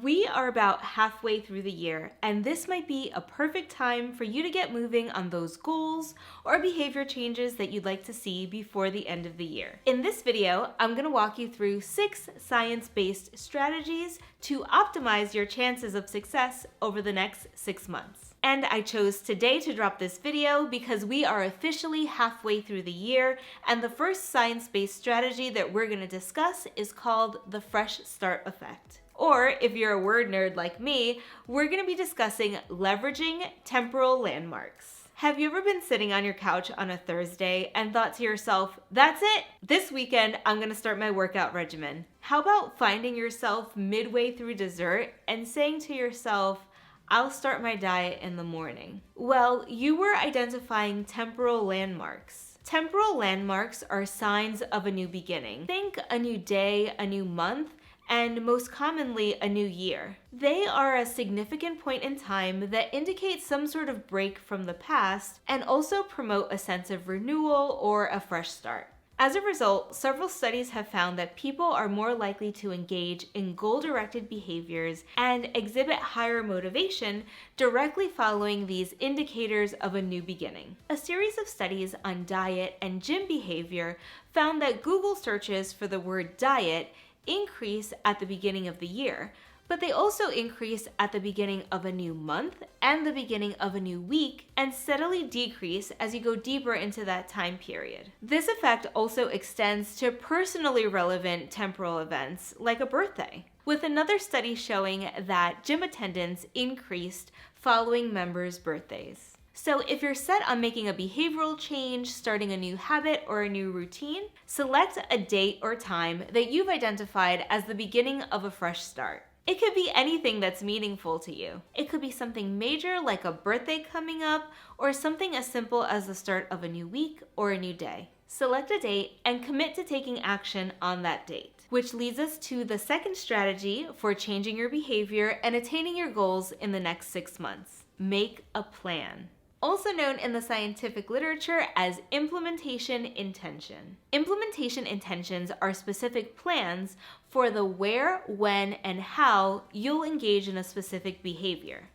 We are about halfway through the year, and this might be a perfect time for you to get moving on those goals or behavior changes that you'd like to see before the end of the year. In this video, I'm going to walk you through 6 science-based strategies to optimize your chances of success over the next 6 months. And I chose today to drop this video because we are officially halfway through the year, and the first science-based strategy that we're going to discuss is called the fresh start effect. Or, if you're a word nerd like me, we're going to be discussing leveraging temporal landmarks. Have you ever been sitting on your couch on a Thursday and thought to yourself, that's it? This weekend, I'm going to start my workout regimen. How about finding yourself midway through dessert and saying to yourself, I'll start my diet in the morning? Well, you were identifying temporal landmarks. Temporal landmarks are signs of a new beginning. Think a new day, a new month, and most commonly, a new year. They are a significant point in time that indicates some sort of break from the past and also promote a sense of renewal or a fresh start. As a result, several studies have found that people are more likely to engage in goal-directed behaviors and exhibit higher motivation directly following these indicators of a new beginning. A series of studies on diet and gym behavior found that Google searches for the word diet increase at the beginning of the year, but they also increase at the beginning of a new month and the beginning of a new week, and steadily decrease as you go deeper into that time period. This effect also extends to personally relevant temporal events like a birthday, with another study showing that gym attendance increased following members' birthdays. So if you're set on making a behavioral change, starting a new habit or a new routine, select a date or time that you've identified as the beginning of a fresh start. It could be anything that's meaningful to you. It could be something major like a birthday coming up, or something as simple as the start of a new week or a new day. Select a date and commit to taking action on that date. Which leads us to the second strategy for changing your behavior and attaining your goals in the next 6 months. Make a plan. Also known in the scientific literature as implementation intention. Implementation intentions are specific plans for the where, when, and how you'll engage in a specific behavior.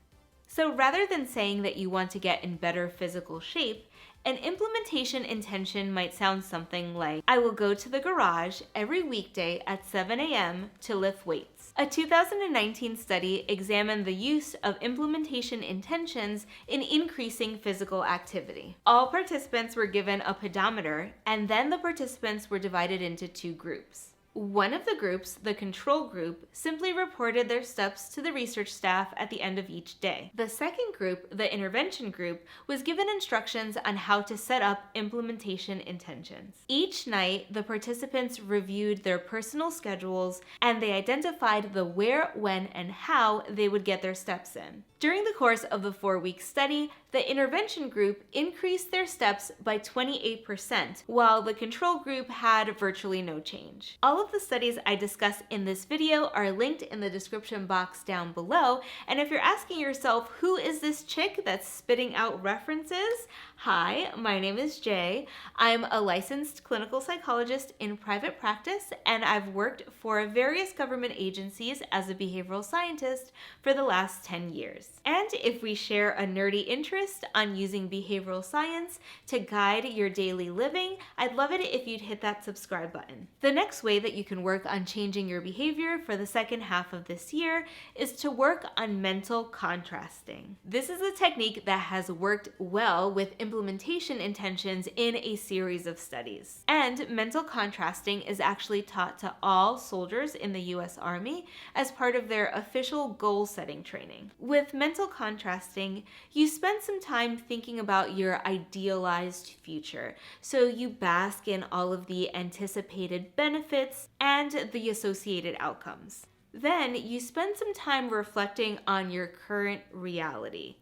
So rather than saying that you want to get in better physical shape, an implementation intention might sound something like, I will go to the garage every weekday at 7 a.m. to lift weights. A 2019 study examined the use of implementation intentions in increasing physical activity. All participants were given a pedometer, and then the participants were divided into 2 groups. One of the groups, the control group, simply reported their steps to the research staff at the end of each day. The second group, the intervention group, was given instructions on how to set up implementation intentions. Each night, the participants reviewed their personal schedules and they identified the where, when, and how they would get their steps in. During the course of the 4-week study, the intervention group increased their steps by 28%, while the control group had virtually no change. All of the studies I discuss in this video are linked in the description box down below, and if you're asking yourself, who is this chick that's spitting out references? Hi, my name is Jay. I'm a licensed clinical psychologist in private practice, and I've worked for various government agencies as a behavioral scientist for the last 10 years. And if we share a nerdy interest on using behavioral science to guide your daily living, I'd love it if you'd hit that subscribe button. The next way that you can work on changing your behavior for the second half of this year is to work on mental contrasting. This is a technique that has worked well with implementation intentions in a series of studies. And mental contrasting is actually taught to all soldiers in the US Army as part of their official goal-setting training. With mental contrasting, you spend some time thinking about your idealized future. So you bask in all of the anticipated benefits and the associated outcomes. Then you spend some time reflecting on your current reality.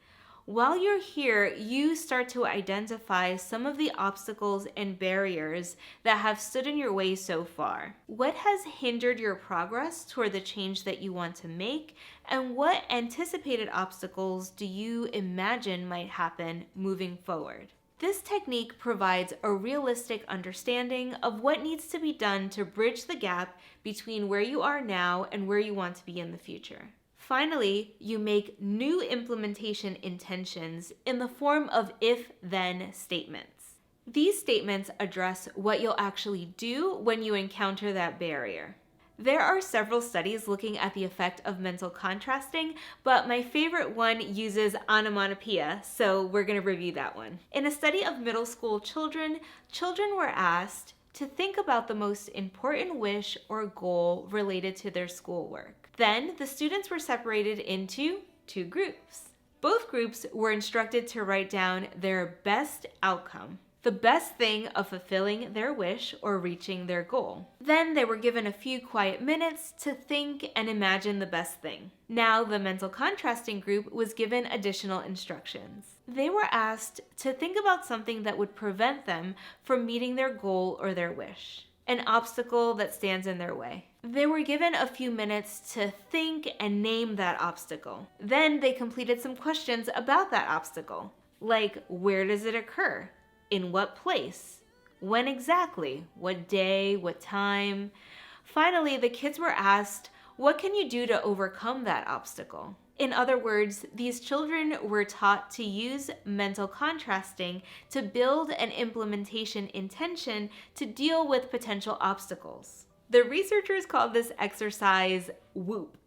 While you're here, you start to identify some of the obstacles and barriers that have stood in your way so far. What has hindered your progress toward the change that you want to make, and what anticipated obstacles do you imagine might happen moving forward? This technique provides a realistic understanding of what needs to be done to bridge the gap between where you are now and where you want to be in the future. Finally, you make new implementation intentions in the form of if-then statements. These statements address what you'll actually do when you encounter that barrier. There are several studies looking at the effect of mental contrasting, but my favorite one uses onomatopoeia, so we're going to review that one. In a study of middle school children, children were asked to think about the most important wish or goal related to their schoolwork. Then the students were separated into two groups. Both groups were instructed to write down their best outcome, the best thing of fulfilling their wish or reaching their goal. Then they were given a few quiet minutes to think and imagine the best thing. Now the mental contrasting group was given additional instructions. They were asked to think about something that would prevent them from meeting their goal or their wish, an obstacle that stands in their way. They were given a few minutes to think and name that obstacle. Then they completed some questions about that obstacle, like where does it occur? In what place? When exactly? What day? What time? Finally, the kids were asked, what can you do to overcome that obstacle? In other words, these children were taught to use mental contrasting to build an implementation intention to deal with potential obstacles. The researchers called this exercise WOOP,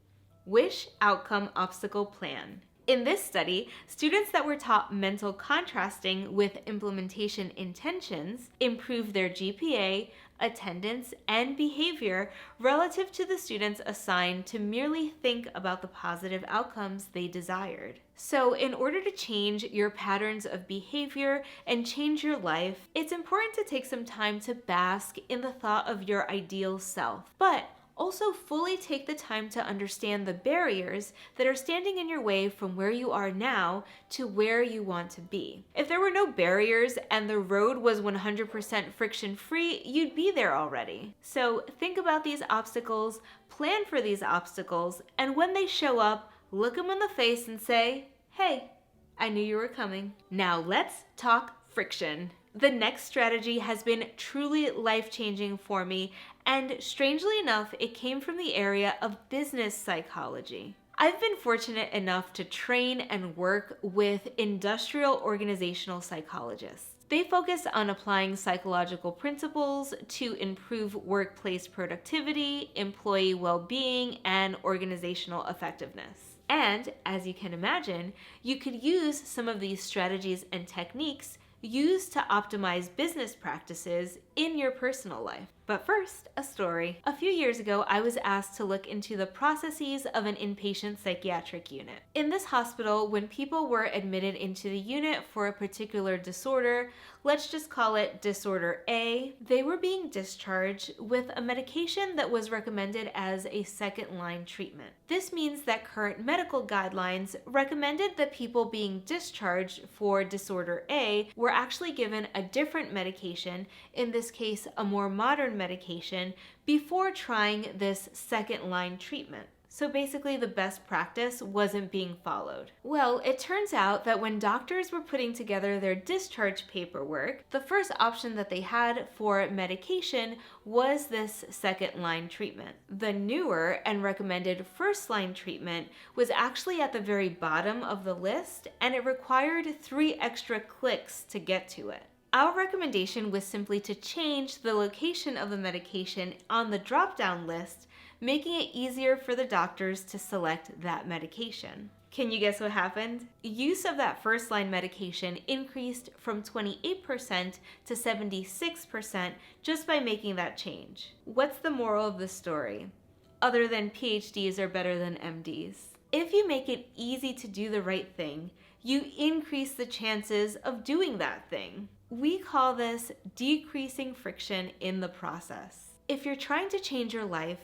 Wish Outcome Obstacle Plan. In this study, students that were taught mental contrasting with implementation intentions improved their GPA, attendance, and behavior relative to the students assigned to merely think about the positive outcomes they desired. So, in order to change your patterns of behavior and change your life, it's important to take some time to bask in the thought of your ideal self. But also fully take the time to understand the barriers that are standing in your way from where you are now to where you want to be. If there were no barriers and the road was 100% friction-free, you'd be there already. So think about these obstacles, plan for these obstacles, and when they show up, look them in the face and say, hey, I knew you were coming. Now let's talk friction. The next strategy has been truly life-changing for me, and strangely enough, it came from the area of business psychology. I've been fortunate enough to train and work with industrial organizational psychologists. They focus on applying psychological principles to improve workplace productivity, employee well-being, and organizational effectiveness. And, as you can imagine, you could use some of these strategies and techniques used to optimize business practices in your personal life. But first, a story. A few years ago, I was asked to look into the processes of an inpatient psychiatric unit. In this hospital, when people were admitted into the unit for a particular disorder, let's just call it Disorder A, they were being discharged with a medication that was recommended as a second-line treatment. This means that current medical guidelines recommended that people being discharged for Disorder A were actually given a different medication, in this case a more modern medication, before trying this second-line treatment. So basically the best practice wasn't being followed. Well, it turns out that when doctors were putting together their discharge paperwork, the first option that they had for medication was this second-line treatment. The newer and recommended first-line treatment was actually at the very bottom of the list, and it required 3 extra clicks to get to it. Our recommendation was simply to change the location of the medication on the drop-down list, making it easier for the doctors to select that medication. Can you guess what happened? Use of that first-line medication increased from 28% to 76% just by making that change. What's the moral of the story? Other than PhDs are better than MDs. If you make it easy to do the right thing, you increase the chances of doing that thing. We call this decreasing friction in the process. If you're trying to change your life,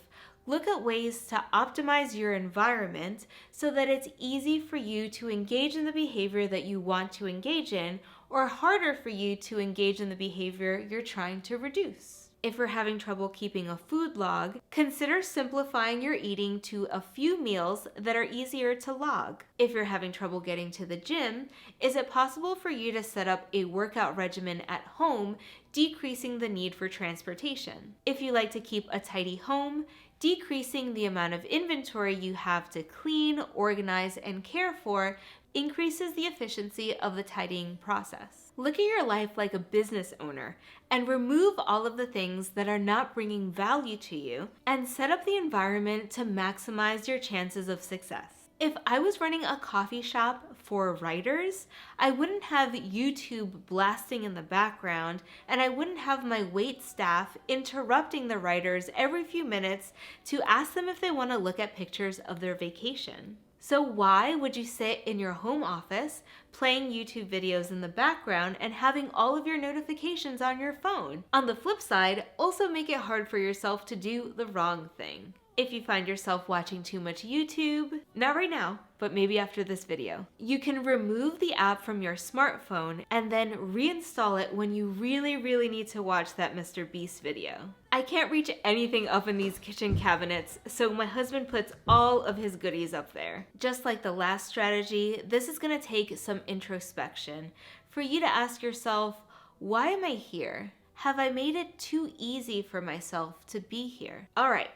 look at ways to optimize your environment so that it's easy for you to engage in the behavior that you want to engage in, or harder for you to engage in the behavior you're trying to reduce. If you're having trouble keeping a food log, consider simplifying your eating to a few meals that are easier to log. If you're having trouble getting to the gym, is it possible for you to set up a workout regimen at home, decreasing the need for transportation? If you like to keep a tidy home, Decreasing the amount of inventory you have to clean, organize, and care for increases the efficiency of the tidying process. Look at your life like a business owner and remove all of the things that are not bringing value to you and set up the environment to maximize your chances of success. If I was running a coffee shop for writers, I wouldn't have YouTube blasting in the background, and I wouldn't have my wait staff interrupting the writers every few minutes to ask them if they want to look at pictures of their vacation. So why would you sit in your home office playing YouTube videos in the background and having all of your notifications on your phone? On the flip side, also make it hard for yourself to do the wrong thing. If you find yourself watching too much YouTube, not right now, but maybe after this video, you can remove the app from your smartphone and then reinstall it when you really need to watch that Mr. Beast video. I can't reach anything up in these kitchen cabinets, so my husband puts all of his goodies up there. Just like the last strategy, this is gonna take some introspection for you to ask yourself, why am I here? Have I made it too easy for myself to be here? All right.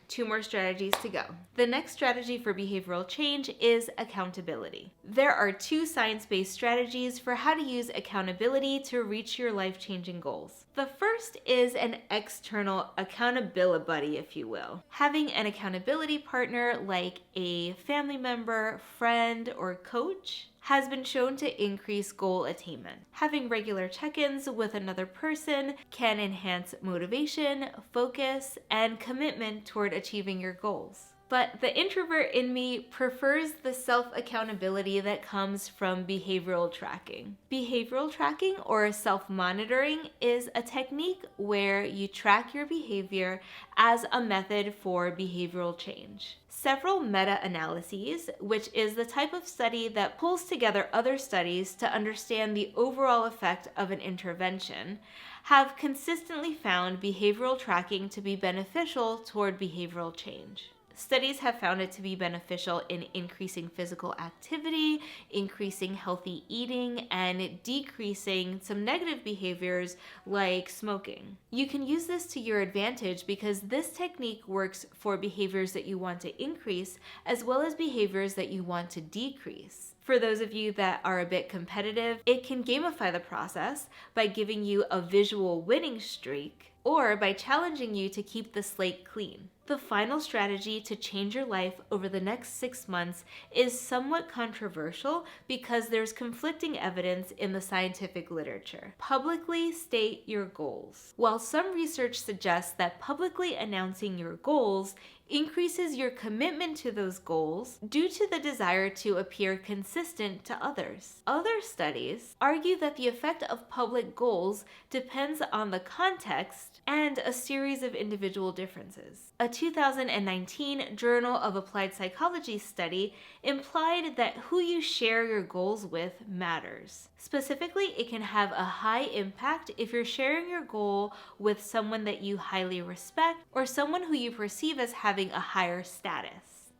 2 more strategies to go. The next strategy for behavioral change is accountability. There are 2 science-based strategies for how to use accountability to reach your life-changing goals. The first is an external accountability buddy, if you will. Having an accountability partner like a family member, friend, or coach has been shown to increase goal attainment. Having regular check-ins with another person can enhance motivation, focus, and commitment toward achieving your goals. But the introvert in me prefers the self-accountability that comes from behavioral tracking. Behavioral tracking, or self-monitoring, is a technique where you track your behavior as a method for behavioral change. Several meta-analyses, which is the type of study that pulls together other studies to understand the overall effect of an intervention, have consistently found behavioral tracking to be beneficial toward behavioral change. Studies have found it to be beneficial in increasing physical activity, increasing healthy eating, and decreasing some negative behaviors like smoking. You can use this to your advantage because this technique works for behaviors that you want to increase as well as behaviors that you want to decrease. For those of you that are a bit competitive, it can gamify the process by giving you a visual winning streak or by challenging you to keep the slate clean. The final strategy to change your life over the next 6 months is somewhat controversial because there's conflicting evidence in the scientific literature. Publicly state your goals. While some research suggests that publicly announcing your goals increases your commitment to those goals due to the desire to appear consistent to others. Other studies argue that the effect of public goals depends on the context and a series of individual differences. A 2019 Journal of Applied Psychology study implied that who you share your goals with matters. Specifically, it can have a high impact if you're sharing your goal with someone that you highly respect or someone who you perceive as having a higher status.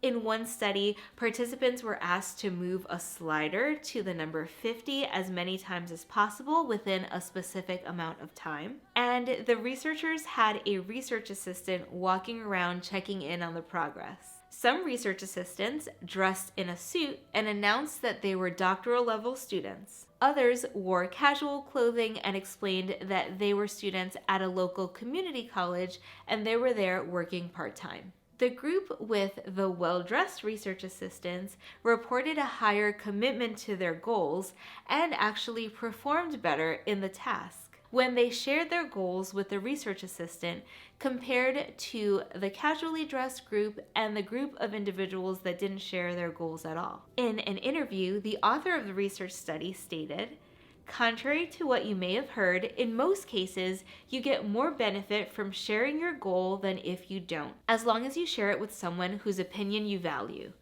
In one study, participants were asked to move a slider to the number 50 as many times as possible within a specific amount of time. And the researchers had a research assistant walking around checking in on the progress. Some research assistants dressed in a suit and announced that they were doctoral level students. Others wore casual clothing and explained that they were students at a local community college and they were there working part-time. The group with the well-dressed research assistants reported a higher commitment to their goals and actually performed better in the task when they shared their goals with the research assistant compared to the casually dressed group and the group of individuals that didn't share their goals at all. In an interview, the author of the research study stated, "Contrary to what you may have heard, in most cases, you get more benefit from sharing your goal than if you don't, as long as you share it with someone whose opinion you value.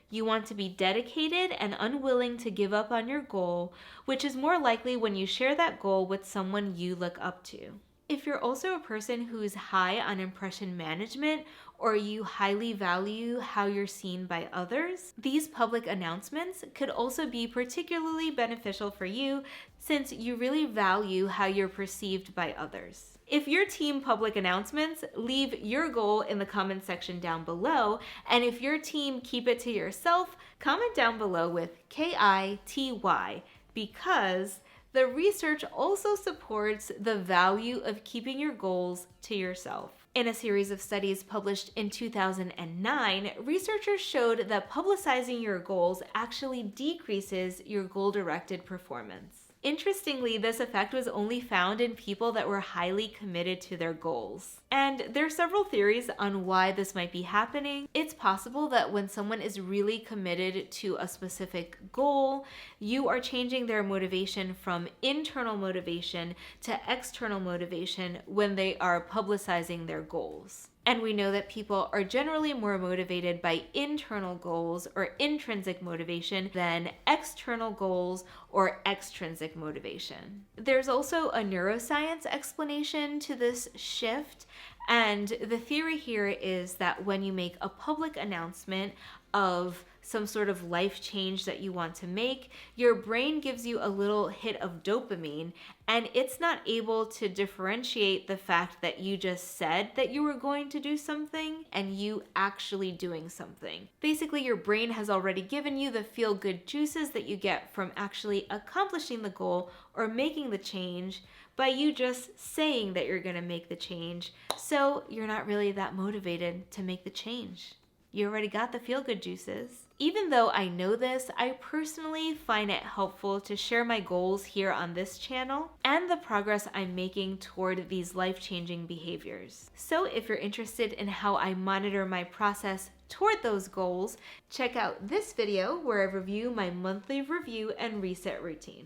You want to be dedicated and unwilling to give up on your goal, which is more likely when you share that goal with someone you look up to. If you're also a person who's high on impression management or you highly value how you're seen by others, these public announcements could also be particularly beneficial for you since you really value how you're perceived by others." If your team public announcements, leave your goal in the comment section down below. And if your team keep it to yourself, comment down below with KITY, because the research also supports the value of keeping your goals to yourself. In a series of studies published in 2009, researchers showed that publicizing your goals actually decreases your goal-directed performance. Interestingly, this effect was only found in people that were highly committed to their goals. And there are several theories on why this might be happening. It's possible that when someone is really committed to a specific goal, you are changing their motivation from internal motivation to external motivation when they are publicizing their goals. And we know that people are generally more motivated by internal goals or intrinsic motivation than external goals or extrinsic motivation. There's also a neuroscience explanation to this shift. And the theory here is that when you make a public announcement of some sort of life change that you want to make, your brain gives you a little hit of dopamine, and it's not able to differentiate the fact that you just said that you were going to do something and you actually doing something. Basically, your brain has already given you the feel-good juices that you get from actually accomplishing the goal or making the change by you just saying that you're going to make the change. So you're not really that motivated to make the change. You already got the feel-good juices. Even though I know this, I personally find it helpful to share my goals here on this channel and the progress I'm making toward these life-changing behaviors. So if you're interested in how I monitor my process toward those goals, check out this video where I review my monthly review and reset routine.